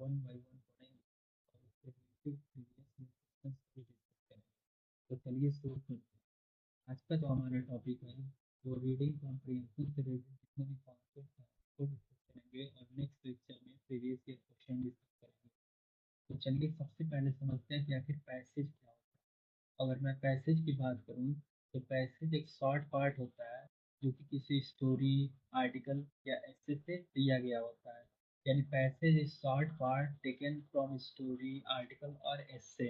One by one पढ़ेंगे और उसके रिलेटेड प्रीवियस क्वेश्चंस भी डिस्कस करेंगे। तो चलिए शुरू करते हैं। आज का जो हमारा टॉपिक है वो रीडिंग कॉम्प्रिहेंशन से रिलेटेड जितने भी कॉन्सेप्ट हैं उसको डिस्कस करेंगे और नेक्स्ट लेक्चर में प्रीवियस ईयर क्वेश्चन डिस्कस करेंगे। तो चलिए सबसे पहले समझते हैं कि आखिर पैसेज क्या होता है। अगर मैं पैसेज की बात करूं तो पैसेज एक शॉर्ट पार्ट होता है जो कि किसी स्टोरी, आर्टिकल या ऐसे से दिया गया होता है। यानी passage is short part taken from story, article और ऐसे।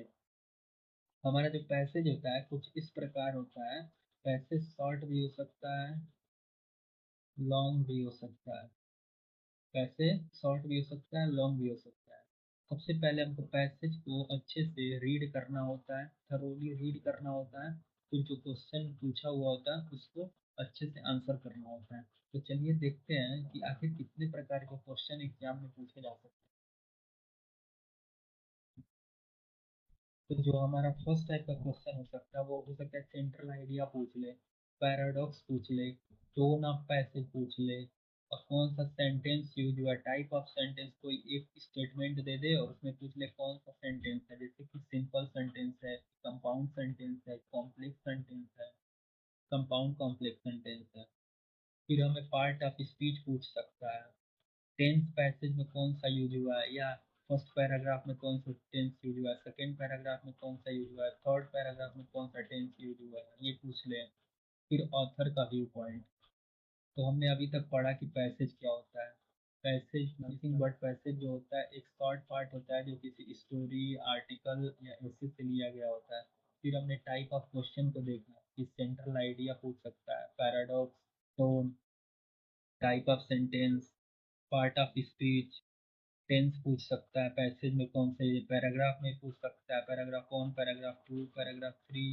हमारा जो पैसेज होता है कुछ इस प्रकार होता है। पैसेज शॉर्ट भी हो सकता है, लॉन्ग भी हो सकता है। पैसे शॉर्ट भी हो सकता है, लॉन्ग भी हो सकता है। सबसे पहले हमको पैसेज को अच्छे से रीड करना होता है, थरोली रीड करना होता है। फिर जो क्वेश्चन पूछा हुआ होता है उसको अच्छे से आंसर करना होता है। तो चलिए देखते हैं कि आखिर कितने प्रकार के क्वेश्चन एग्जाम में पूछे जा सकते हैं। तो जो हमारा फर्स्ट टाइप का क्वेश्चन हो सकता है वो हो सकता है सेंट्रल आइडिया पूछ ले, पैराडॉक्स पूछ ले, टोन ऑफ पैसेज पूछ ले, और कौन सा सेंटेंस यूज हुआ, टाइप ऑफ सेंटेंस। कोई एक स्टेटमेंट दे दे और उसमें पूछ ले कौन सा सेंटेंस है, जैसे कि सिंपल सेंटेंस है, कंपाउंड सेंटेंस है, कॉम्प्लेक्स सेंटेंस है, कंपाउंड कॉम्प्लेक्स सेंटेंस है। फिर हमें पार्ट ऑफ स्पीच पूछ सकता है, टेंस पैसेज में कौन सा यूज हुआ है, या फर्स्ट पैराग्राफ में कौन सा टेंस यूज हुआ है, सेकंड पैराग्राफ में कौन सा यूज हुआ है, थर्ड पैराग्राफ में कौन सा टेंस यूज हुआ है, ये पूछ लें। फिर ऑथर का व्यू पॉइंट। तो हमने अभी तक पढ़ा कि पैसेज क्या होता है। पैसेज नथिंग बट पैसेज जो होता है एक शॉर्ट पार्ट होता है जो किसी स्टोरी, आर्टिकल या ऐसे से लिया गया होता है। फिर हमने टाइप ऑफ क्वेश्चन को देखा कि सेंट्रल आइडिया पूछ सकता है, paradox, tone, type of sentence, part of speech, tense पूछ सकता है, पैसेज में कौन से पैराग्राफ में पूछ सकता है, paragraph one, paragraph two, paragraph three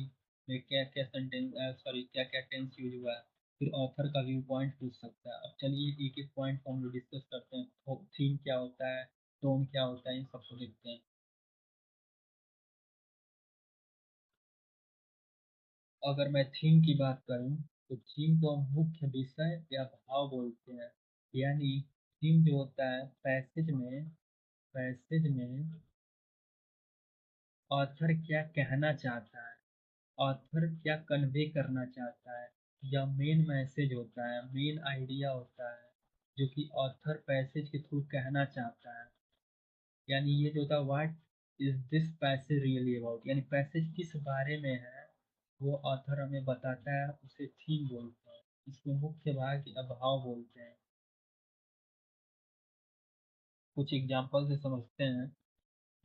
में क्या क्या सेंटेंस, सॉरी क्या क्या टेंस यूज हुआ है। फिर ऑथर का व्यू पॉइंट पूछ सकता है। अब चलिए एक एक पॉइंट को हम लोग डिस्कस करते हैं। थीम क्या होता है, टोन क्या होता है, इन सबको देखते हैं। अगर मैं थीम की बात करूं तो थीम को हम मुख्य विषय या भाव बोलते हैं। यानी थीम जो होता है पैसेज में ऑथर क्या कहना चाहता है, ऑथर क्या कन्वे करना चाहता है, या मेन मैसेज होता है, मेन आइडिया होता है जो कि ऑथर पैसेज के थ्रू कहना चाहता है। यानी ये जो होता है what is this passage really about, यानी पैसेज किस बारे में है वो ऑथर हमें बताता है, उसे थीम बोलते हैं। इसको मुख्य भाग या भाव बोलते हैं। कुछ एग्जाम्पल से समझते हैं।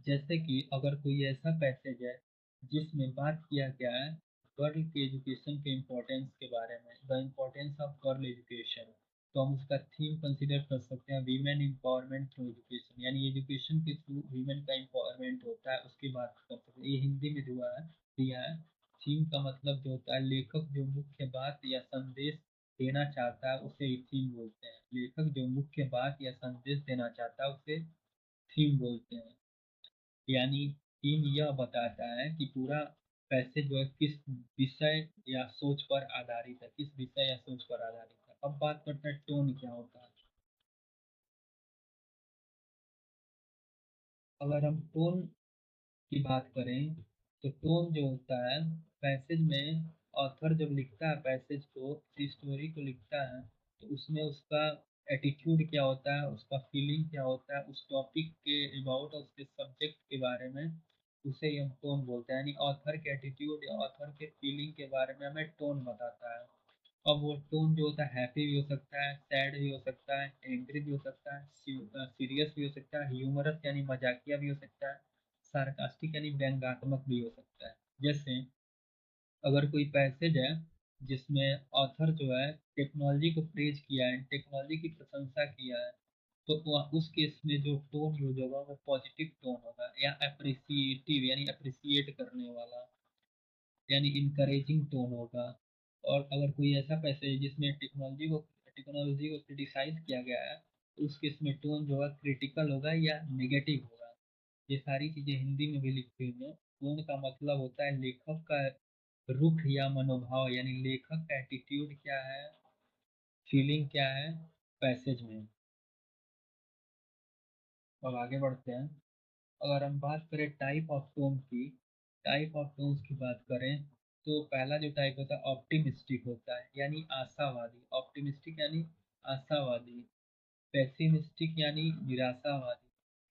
जैसे कि अगर कोई ऐसा पैसेज है जिसमें बात किया गया है गर्ल के एजुकेशन के इम्पोर्टेंस के बारे में, the importance of girl education, तो हम उसका थीम कंसिडर कर सकते हैं वीमेन एम्पावरमेंट थ्रू एजुकेशन। यानी एजुकेशन के थ्रू वीमेन का एम्पावरमेंट होता है, उसकी बात कर सकते हैं। ये हिंदी में दिया है। थीम का मतलब जो होता है लेखक जो मुख्य बात या संदेश देना चाहता है उसे थीम बोलते हैं। लेखक जो मुख्य बात या संदेश देना चाहता है उसे थीम बोलते हैं। यानी थीम यह बताता है कि पूरा पैसेज जो है किस विषय या सोच पर आधारित है, किस विषय या सोच पर आधारित है। अब बात करते हैं टोन क्या होता है। अगर हम टोन की बात करें तो टोन जो होता है पैसेज में, ऑथर जब लिखता है पैसेज को, किसी स्टोरी को लिखता है तो उसमें उसका एटीट्यूड क्या होता है, उसका फीलिंग क्या होता है उस टॉपिक के अबाउट और उसके सब्जेक्ट के बारे में, उसे ही हम टोन बोलते हैं। यानी ऑथर के एटीट्यूड या ऑथर के फीलिंग के बारे में हमें टोन बताता है। अब वो टोन जो होता है हैप्पी भी हो सकता है, सैड भी हो सकता है, एंग्री भी हो सकता है, सीरियस भी हो सकता है, ह्यूमरस यानी मजाकिया भी हो सकता है, सार्कास्टिक यानी व्यंग्यात्मक भी हो सकता है। जैसे अगर कोई पैसेज है जिसमें ऑथर जो है टेक्नोलॉजी को प्रेज किया है, टेक्नोलॉजी की प्रशंसा किया है, तो वह उस केस में जो टोन यूज होगा वो पॉजिटिव टोन होगा, या अप्रिसिएटिव यानी अप्रिसिएट करने वाला यानी इनकरेजिंग टोन होगा। और अगर कोई ऐसा पैसेज है जिसमें टेक्नोलॉजी को क्रिटिसाइज किया गया है तो उस केस में टोन जो है क्रिटिकल होगा या नेगेटिव होगा। ये सारी चीजें हिंदी में भी लिखी हुई हैं। टोन का मतलब होता है लेखक का रुख या मनोभाव, यानी लेखक का एटीट्यूड क्या है, फीलिंग क्या है पैसेज में। अब आगे बढ़ते हैं। अगर हम बात करें टाइप ऑफ टोन की, टाइप ऑफ टोन्स की बात करें, तो पहला जो टाइप होता है ऑप्टिमिस्टिक होता है, यानी आशावादी। ऑप्टिमिस्टिक यानी आशावादी। पेसिमिस्टिक यानी निराशावादी।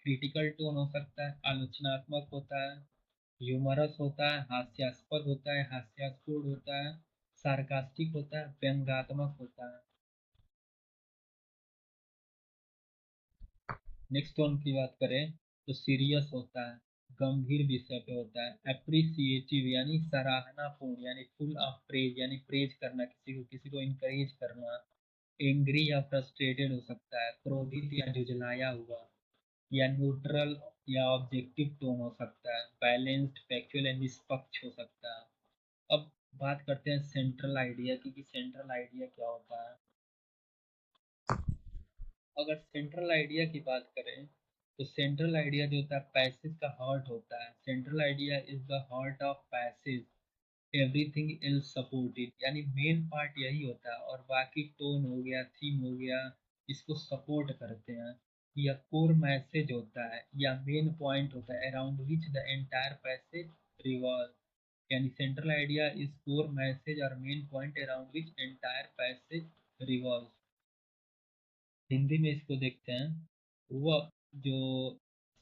क्रिटिकल टोन हो सकता है, आलोचनात्मक होता है। ह्यूमरस होता है, हास्यास्पद होता है, हास्यास्पद होता है। सार्कास्टिक होता है, व्यंग्यात्मक होता है। नेक्स्ट टोन की बात करें तो सीरियस होता है, गंभीर विषय पे होता है। अप्रिसिएटिव यानी सराहनापूर्ण, यानी फुल ऑफ प्रेज, यानी प्रेज करना, किसी को इंकरेज करना। एंग्री या फ्रस्ट्रेटेड हो सकता है, क्रोधित या झुंझलाया हुआ। या न्यूट्रल या ऑब्जेक्टिव टोन हो सकता है। बैलेंस्ड, फैक्चुअल या निष्पक्ष हो सकता है। अब बात करते हैं सेंट्रल आइडिया की, कि सेंट्रल आइडिया क्या होता है। अगर सेंट्रल आइडिया की बात करें तो सेंट्रल आइडिया जो होता है पैसेज का हार्ट होता है। Central idea is the heart of passage, everything else supported, यानी मेन पार्ट यही होता है और बाकी टोन हो गया, थीम हो गया, इसको सपोर्ट करते हैं। या कोर मैसेज होता है या मेन पॉइंट होता है, around which the entire passage revolve, यानी central idea is core message और main point around which entire passage revolve. Hindi में इसको देखते हैं। वह जो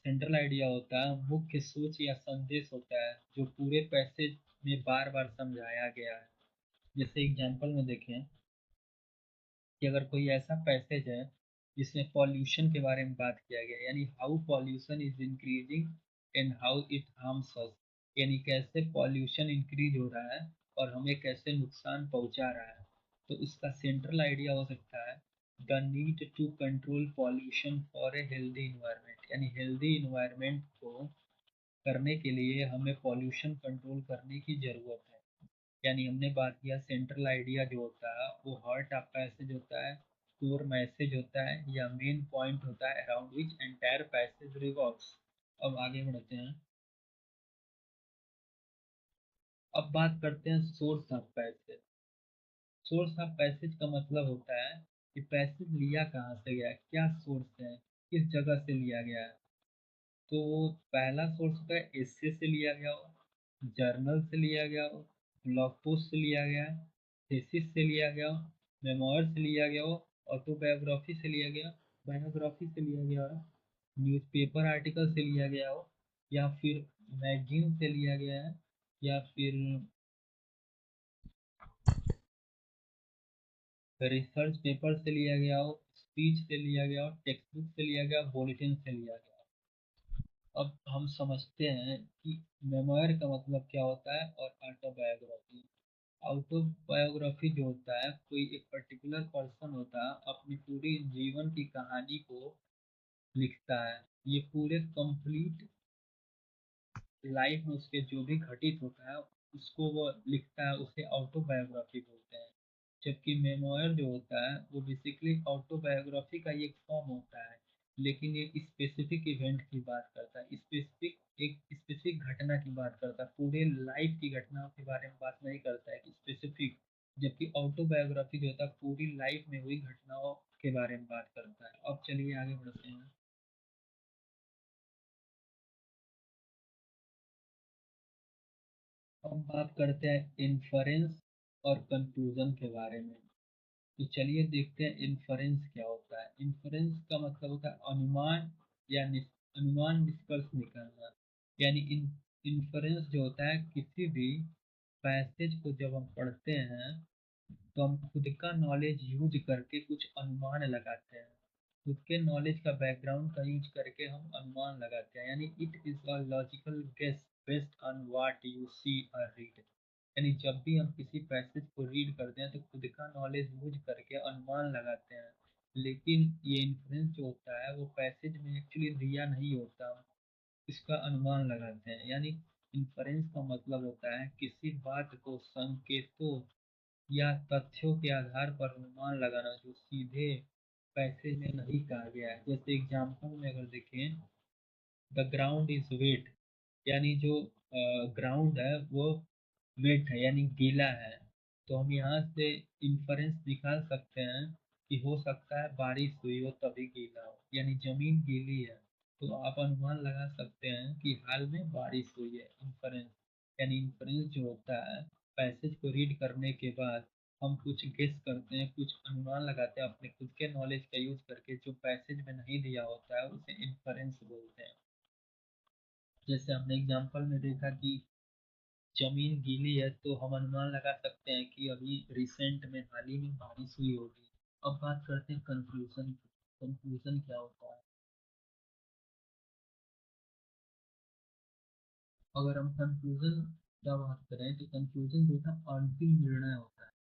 सेंट्रल आइडिया होता है मुख्य सोच या संदेश होता है जो पूरे पैसेज में बार बार समझाया गया है। जैसे एग्जांपल में देखें कि अगर कोई ऐसा पैसेज है जिसमें पॉल्यूशन के बारे में बात किया गया है, यानी how pollution is increasing and how it harms us, यानी कैसे पॉल्यूशन इंक्रीज हो रहा है और हमें कैसे नुकसान पहुंचा रहा है, तो इसका सेंट्रल आइडिया हो सकता है the need to control pollution for a healthy environment, यानी हेल्दी इन्वायरमेंट को करने के लिए हमें पॉल्यूशन कंट्रोल करने की ज़रूरत है। यानी हमने बात किया सेंट्रल आइडिया जो होता है वो हार्ट ऑफ पैसेज होता है, कोर मैसेज होता है या मेन पॉइंट होता है around which entire passage revolves. अब आगे बढ़ते हैं। अब बात करते हैं source of passage. Source of passage का मतलब होता है कि पैसेज लिया कहाँ से गया है, क्या सोर्स है, किस जगह से लिया गया है। तो पहला सोर्स होता है एस्से से लिया गया हो, जर्नल से लिया गया हो, ब्लॉग पोस्ट से लिया गया है, थीसिस से लिया गया हो, मेमोयर से लिया गया हो, ऑटोबायोग्राफी से लिया गया, बायोग्राफी से लिया गया हो, न्यूज़पेपर आर्टिकल से लिया गया हो, या फिर मैगजीन से लिया गया है, या फिर रिसर्च पेपर से लिया गया हो, स्पीच से लिया गया हो, टेक्स्ट बुक से लिया गया, बुलेटिन से लिया गया। अब हम समझते हैं कि मेमोयर का मतलब क्या होता है और ऑटोबायोग्राफी। ऑटोबायोग्राफी जो होता है, कोई एक पर्टिकुलर पर्सन होता है अपनी पूरी जीवन की कहानी को लिखता है। ये पूरे कंप्लीट लाइफ में उसके जो भी घटित होता है उसको वो लिखता है, उसे ऑटोबायोग्राफी बोलते हैं। जबकि मेमोयर जो होता है वो बेसिकली ऑटोबायोग्राफी का ही एक फॉर्म होता है, लेकिन ये स्पेसिफिक इवेंट की बात करता है, स्पेसिफिक एक स्पेसिफिक घटना की बात करता है, पूरे लाइफ की घटनाओं के बारे में बात नहीं करता है स्पेसिफिक। जबकि ऑटोबायोग्राफी जो होता है पूरी लाइफ में हुई घटनाओं के बारे में बात करता है। अब चलिए आगे बढ़ते हैं। अब बात करते हैं इन्फरेंस और कंक्लूजन के बारे में। तो चलिए देखते हैं इन्फरेंस क्या होता है। इन्फरेंस का मतलब होता है अनुमान या अनुमान, निष्कर्ष निकालना। यानी इन्फरेंस जो होता है किसी भी पैसेज को जब हम पढ़ते हैं तो हम खुद का नॉलेज यूज करके कुछ अनुमान लगाते हैं। खुद के नॉलेज का बैकग्राउंड का यूज करके हम अनुमान लगाते हैं, यानी it is a logical guess based on what you see और रीड। यानी जब भी हम किसी पैसेज को रीड करते हैं तो खुद का नॉलेज यूज करके अनुमान लगाते हैं। लेकिन ये इन्फ्लुएंस जो होता है वो पैसेज में एक्चुअली दिया नहीं होता, इसका अनुमान लगाते हैं। यानी इन्फ्लुएंस का मतलब होता है किसी बात को संकेतों या तथ्यों के आधार पर अनुमान लगाना जो सीधे पैसेज में नहीं कहा गया है। जैसे एग्जाम्पल में अगर देखें, द ग्राउंड इज वेट, यानी जो ग्राउंड है वो वेट है यानी गीला है। तो हम यहाँ से इंफरेंस निकाल सकते हैं कि हो सकता है बारिश हुई हो तभी गीला हो, यानी जमीन गीली है। तो आप अनुमान लगा सकते हैं कि हाल में बारिश हुई है। इन्फरेंस यानी इन्फरेंस जो होता है, पैसेज को रीड करने के बाद हम कुछ गेस करते हैं, कुछ अनुमान लगाते हैं अपने खुद के नॉलेज का यूज करके, जो पैसेज में नहीं दिया होता है उसे इन्फरेंस बोलते हैं। जैसे हमने एग्जांपल में देखा कि जमीन गीली है, तो हम अनुमान लगा सकते हैं कि अभी रिसेंट में हाल ही में बारिश हुई होगी। अब बात करते हैं कंक्लूजन की। कंक्लूजन क्या होता है? अगर हम कंक्लूजन क्या बात करें, तो कंक्लूजन जो था अंतिम निर्णय होता है।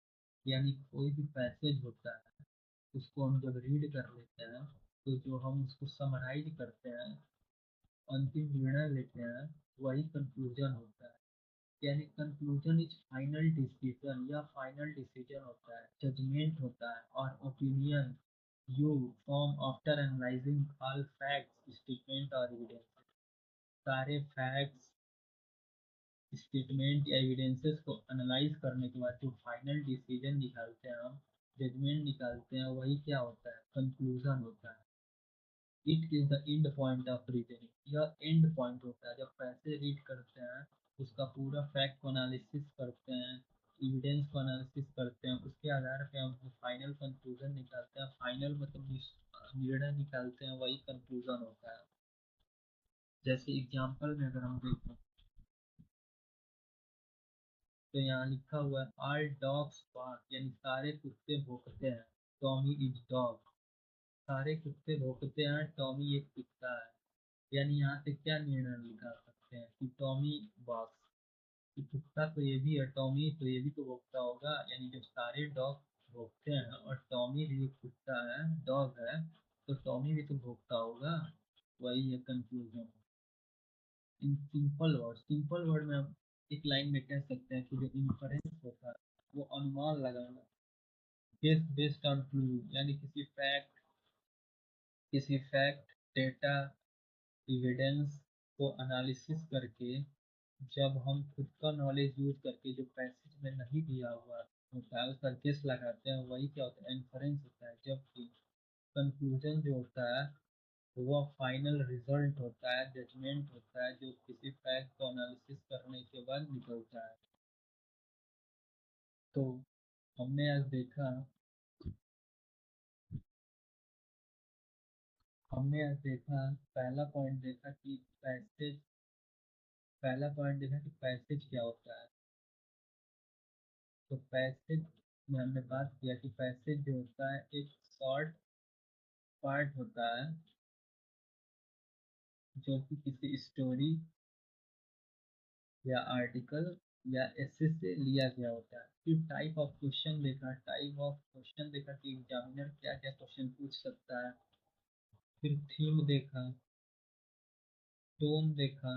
यानी कोई भी पैसेज होता है, उसको हम जब रीड कर लेते हैं, तो जो हम उसको समराइज करते हैं, अंतिम निर्णय लेते हैं, वही कंक्लूजन होता है। यानी कंक्लूजन इज फाइनल डिसीजन या फाइनल डिसीजन होता है, जजमेंट होता है और opinion you form after analysing all facts statement और एविडेंस। सारे फैक्ट्स स्टेटमेंट या एविडेंसेस को एनालाइज करने के बाद जो फाइनल डिसीजन निकालते हैं हम, जजमेंट निकालते हैं, वही क्या होता है? कंक्लूजन होता है। It is the end point of reasoning. यह एंड पॉइंट होता है। जब पैसे रीड करते हैं, उसका पूरा फैक्ट को एनालिसिस करते हैं, एविडेंस को एनालिसिस करते हैं, उसके आधार पे हम फाइनल कंक्लूजन निकालते हैं। फाइनल मतलब निर्णय निकालते हैं, वही कंक्लूजन होता है। जैसे एग्जाम्पल में अगर हम देखें, तो यहाँ लिखा हुआ है ऑल डॉग्स बार्क, यानी सारे कुत्ते भौंकते हैं। Tommy is dog. सारे कुत्ते भौंकते हैं, टॉमी एक कुत्ता है। यानी यहाँ से क्या निर्णय निकाल सकते हैं कि टॉमी बॉक्स, कि कुत्ता तो ये भी है, टॉमी तो ये भी तो भोगता होगा। यानी जब सारे डॉग भोगते हैं और टॉमी भी एक कुत्ता है, डॉग है, तो टॉमी भी तो भोगता होगा। वही है कंक्लूजन। इन सिंपल वर्ड में हम एक लाइन में कह सकते हैं कि जो इन्फरेंस होता है, वो अनुमान लगाना, केस बेस्ड ऑन क्लू, यानी किसी फैक्ट डेटा एविडेंस को एनालिसिस करके, जब हम खुद का नॉलेज यूज करके जो पैसेज में नहीं दिया हुआ होता है उसका गेस लगाते हैं, वही क्या होता है? इन्फरेंस होता है। जबकि कंक्लूजन जो होता है, वो फाइनल रिजल्ट होता है, जजमेंट होता है, जो किसी फैक्ट को एनालिसिस करने के बाद निकलता है। तो हमने आज देखा हमने आज देखा पहला पॉइंट देखा कि पैसेज क्या होता है। तो पैसेज में हमने बात किया कि पैसेज जो होता है, एक शॉर्ट पार्ट होता है, जो कि किसी स्टोरी या आर्टिकल या ऐसे से लिया गया होता है। फिर टाइप ऑफ क्वेश्चन देखा कि एग्जामिनर क्या क्या क्वेश्चन पूछ सकता है। फिर थीम देखा, टोन देखा,